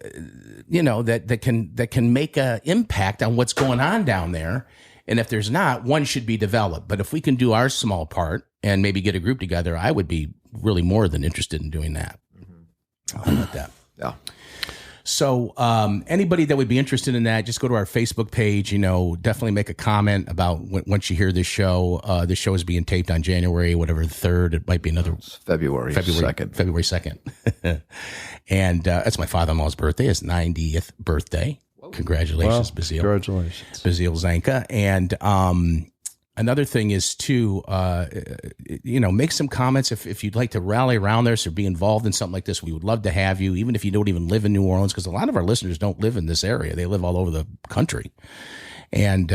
can make an impact on what's going on down there. And if there's not, one should be developed. But if we can do our small part and maybe get a group together, I would be really more than interested in doing that. How about that? Yeah. So anybody that would be interested in that, just go to our Facebook page. Definitely make a comment about once you hear this show. This show is being taped on January, whatever, the 3rd. It might be another February 2nd. February 2nd. And that's my father-in-law's birthday. His 90th birthday. Congratulations, Bazil. Congratulations. Bazil Zanka. And another thing is to, make some comments if you'd like to rally around this or be involved in something like this. We would love to have you, even if you don't even live in New Orleans, because a lot of our listeners don't live in this area. They live all over the country. And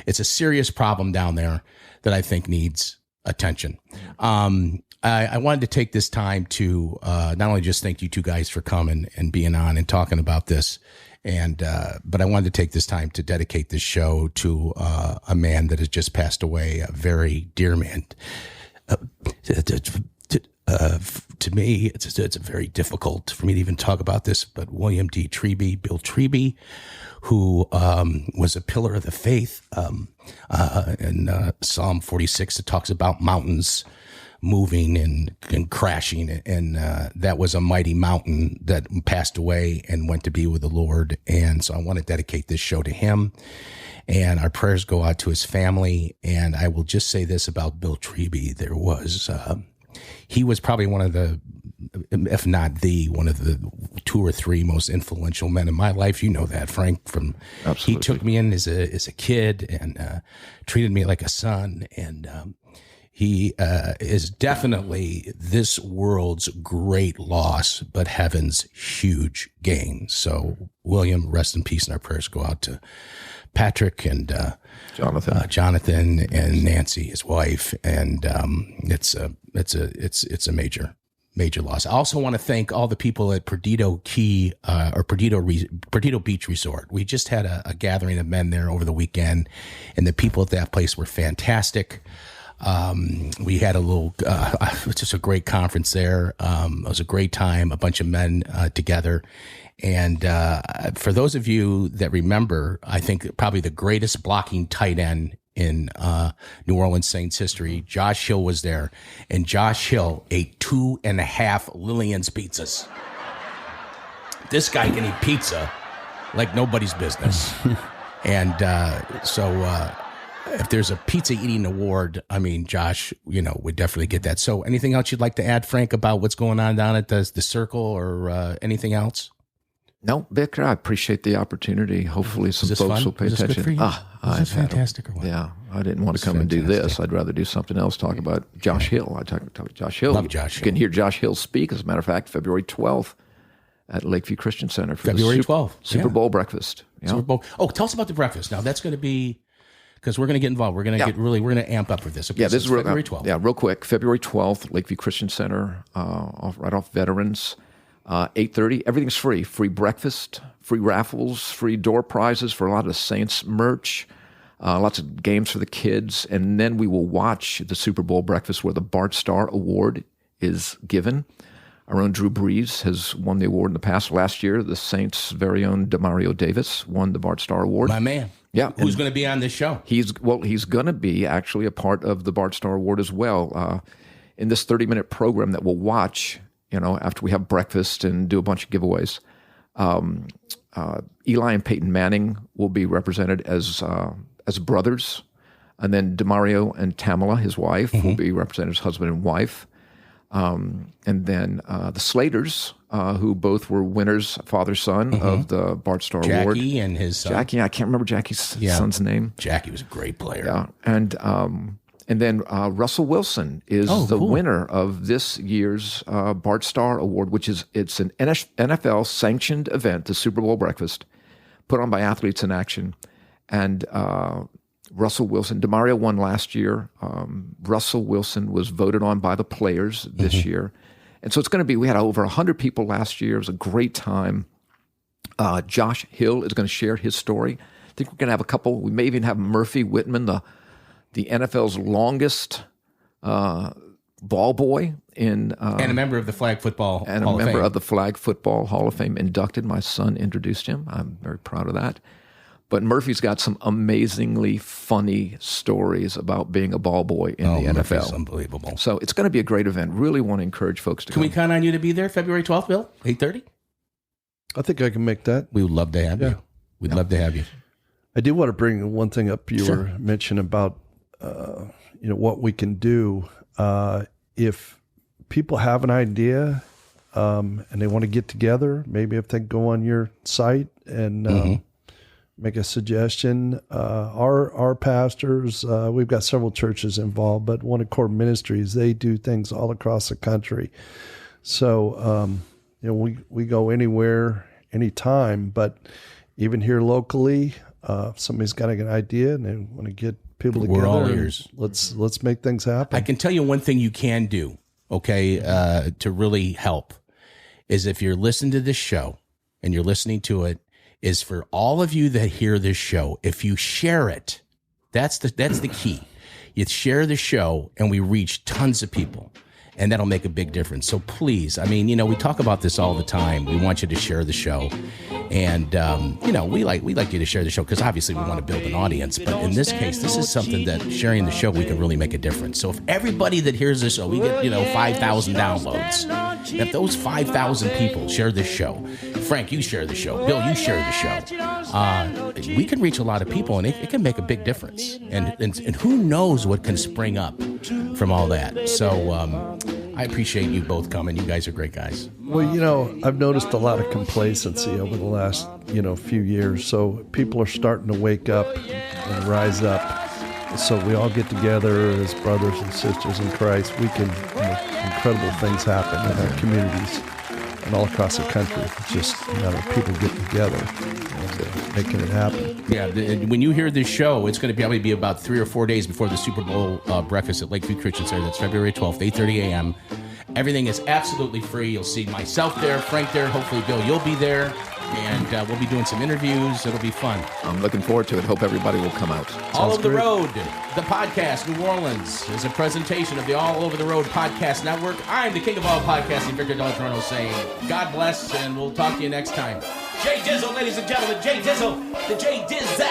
it's a serious problem down there that I think needs attention. I wanted to take this time to not only just thank you two guys for coming and being on and talking about this, but I wanted to take this time to dedicate this show to a man that has just passed away, a very dear man. To me, it's very difficult for me to even talk about this, but William D. Treeby, Bill Treeby, who was a pillar of the faith. In Psalm 46, it talks about mountains moving and crashing, and that was a mighty mountain that passed away and went to be with the Lord. And so I want to dedicate this show to him, and our prayers go out to his family. And I will just say this about Bill Treeby: he was probably one of the, if not one of the 2 or 3 most influential men in my life. You know that, Frank. He took me in as a kid and treated me like a son, and he is definitely this world's great loss, but heaven's huge gain. So, William, rest in peace, and our prayers go out to Patrick and Jonathan and Nancy, his wife, and it's a major loss. I also want to thank all the people at Perdido Beach Resort. We just had a gathering of men there over the weekend, and the people at that place were fantastic. We had just a great conference there. It was a great time, a bunch of men together. And for those of you that remember, I think probably the greatest blocking tight end in New Orleans Saints history, Josh Hill was there. And Josh Hill ate 2.5 Lillian's pizzas. This guy can eat pizza like nobody's business. And if there's a pizza eating award, Josh, would definitely get that. So anything else you'd like to add, Frank, about what's going on down at the Circle or anything else? No, Vic, I appreciate the opportunity. Hopefully some folks will pay attention. Good for you? Was this fantastic or what? Yeah, I didn't want to come and do this. I'd rather do something else, talk about Josh Hill. I talk about Josh Hill. Love Josh Hill. You can hear Josh Hill speak, as a matter of fact, February 12th at Lakeview Christian Center for February 12th. Super Bowl breakfast. Yeah. Super Bowl. Oh, tell us about the breakfast. Now, that's going to be... Because we're going to get involved. We're going to we're going to amp up with this. Okay, yeah, this is February 12th. Yeah, real quick. February 12th, Lakeview Christian Center, right off Veterans, 8:30. Everything's free. Free breakfast, free raffles, free door prizes for a lot of the Saints merch, lots of games for the kids, and then we will watch the Super Bowl breakfast where the Bart Starr Award is given. Our own Drew Brees has won the award in the past. Last year, the Saints' very own Demario Davis won the Bart Starr Award. My man. Yeah. Who's going to be on this show? He's going to be actually a part of the Bart Starr Award as well in this 30-minute program that we'll watch, after we have breakfast and do a bunch of giveaways. Eli and Peyton Manning will be represented as brothers. And then Demario and Tamala, his wife, will be represented as husband and wife. And then the Slaters, who both were winners, father-son, of the Bart Starr Award. Jackie and his son. Jackie, I can't remember Jackie's son's name. Jackie was a great player. Yeah. And And then Russell Wilson is the cool. winner of this year's Bart Starr Award, it's an NFL sanctioned event, the Super Bowl breakfast, put on by Athletes in Action. And Russell Wilson, DeMario won last year. Russell Wilson was voted on by the players this year. And so it's going to be, we had over 100 people last year. It was a great time. Josh Hill is going to share his story. I think we're going to have a couple. We may even have Murphy Whitman, the NFL's longest ball boy and a member of the Flag Football and Hall a member of Fame. of the Flag Football Hall of Fame inducted. My son introduced him. I'm very proud of that. But Murphy's got some amazingly funny stories about being a ball boy in the Murphy's NFL. Unbelievable. So it's going to be a great event. Really want to encourage folks to Can come. we count on you to be there February 12th, Bill? 8:30? I think I can make that. We would love to have you. We'd love to have you. I do want to bring one thing up. You were mentioning about what we can do if people have an idea and they want to get together. Maybe if they go on your site and make a suggestion. Our pastors, we've got several churches involved, but One Accord Ministries, they do things all across the country. So we go anywhere, anytime. But even here locally, if somebody's got an idea and they want to get people together, We're all ears. Let's make things happen. I can tell you one thing you can do, to really help, is if you're listening to this show and you're listening to it, is for all of you that hear this show, if you share it, that's the key. You share the show and we reach tons of people. And that'll make a big difference. So please, we talk about this all the time. We want you to share the show. And, we like you to share the show because obviously we want to build an audience. But in this case, this is something that sharing the show, we can really make a difference. So if everybody that hears this show, we get, 5,000 downloads. If those 5,000 people share this show, Frank, you share the show. Bill, you share the show. We can reach a lot of people and it can make a big difference. And who knows what can spring up from all that. So, I appreciate you both coming. You guys are great guys. Well, I've noticed a lot of complacency over the last, few years. So people are starting to wake up and rise up. So we all get together as brothers and sisters in Christ. We can make incredible things happen in our communities and all across the country. It's just a matter of people getting together and making it happen. Yeah, when you hear this show, it's going to probably be about 3 or 4 days before the Super Bowl breakfast at Lakeview Christian Center. That's February 12th, 8:30 a.m. Everything is absolutely free. You'll see myself there, Frank there. Hopefully, Bill, you'll be there. And we'll be doing some interviews. It'll be fun. I'm looking forward to it. Hope everybody will come out. All Over the Road, the podcast, New Orleans, is a presentation of the All Over the Road Podcast Network. I'm the king of all podcasting, Victor Del Trono, saying God bless, and we'll talk to you next time. Jay Dizzle, ladies and gentlemen, Jay Dizzle, the Jay Dizzle.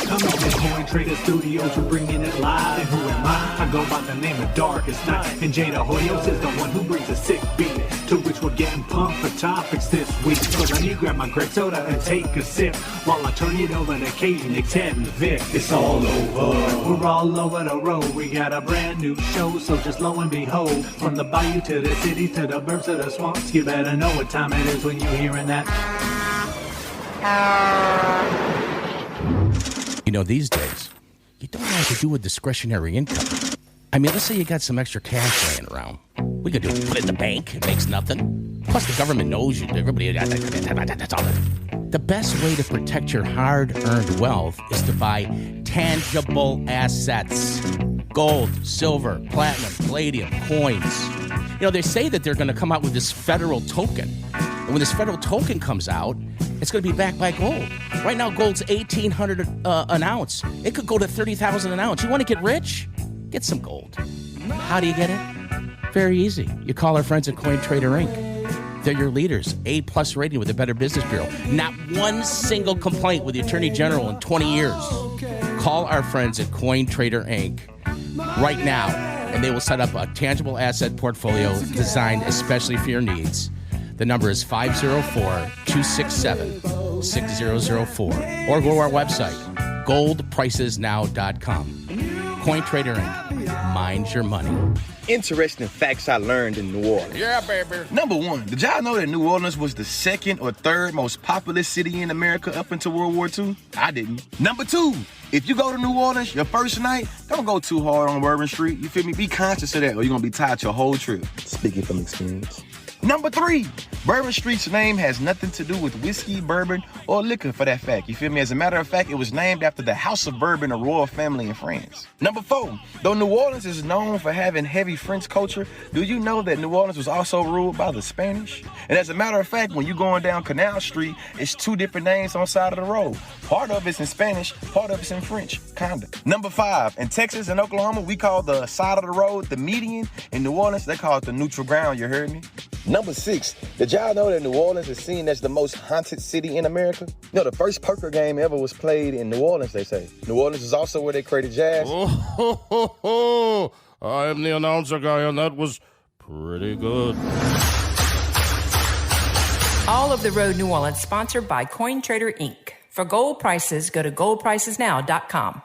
Come on, the Goin Trader Studios, we're bringing it live. And who am I? I go by the name of Darkest Night. And Jada Hoyos is the one who brings a sick beat, to which we're getting pumped for topics this week. So let me grab my Greg soda and take a sip, while I turn it over to Katie, Nick, Ted, and Vic. It's all over. We're all over the road. We got a brand new show, so just lo and behold, from the bayou to the city to the burbs to the swamps, you better know what time it is when you're hearing that. These days, you don't know what to do with discretionary income. Let's say you got some extra cash laying around. We could just put it in the bank. It makes nothing. Plus, the government knows you. Everybody, that's all. The best way to protect your hard-earned wealth is to buy tangible assets. Gold, silver, platinum, palladium, coins. They say that they're going to come out with this federal token. And when this federal token comes out, it's going to be backed by gold. Right now, gold's $1,800 an ounce. It could go to $30,000 an ounce. You want to get rich? Get some gold. How do you get it? Very easy. You call our friends at Coin Trader Inc. They're your leaders. A+ rating with the Better Business Bureau. Not one single complaint with the Attorney General in 20 years. Call our friends at Coin Trader Inc. right now, and they will set up a tangible asset portfolio designed especially for your needs. The number is 504-267-6004. Or go to our website, goldpricesnow.com. Coin Trader Inc. mind your money. Interesting facts I learned in New Orleans. Yeah, baby. Number one, did y'all know that New Orleans was the second or third most populous city in America up until World War II? I didn't. Number two, if you go to New Orleans your first night, don't go too hard on Bourbon Street. You feel me? Be conscious of that or you're going to be tired your whole trip. Speaking from experience. Number three, Bourbon Street's name has nothing to do with whiskey, bourbon, or liquor for that fact. You feel me? As a matter of fact, it was named after the House of Bourbon, a royal family in France. Number four, though New Orleans is known for having heavy French culture, do you know that New Orleans was also ruled by the Spanish? And as a matter of fact, when you're going down Canal Street, it's two different names on the side of the road. Part of it's in Spanish, part of it's in French, kinda. Number five, in Texas and Oklahoma, we call the side of the road the median. In New Orleans, they call it the neutral ground, you heard me? Number six, did y'all know that New Orleans is seen as the most haunted city in America? You know, the first poker game ever was played in New Orleans, they say. New Orleans is also where they created jazz. Oh, I am the announcer guy, and that was pretty good. All of the Road New Orleans, sponsored by Coin Trader Inc. For gold prices, go to goldpricesnow.com.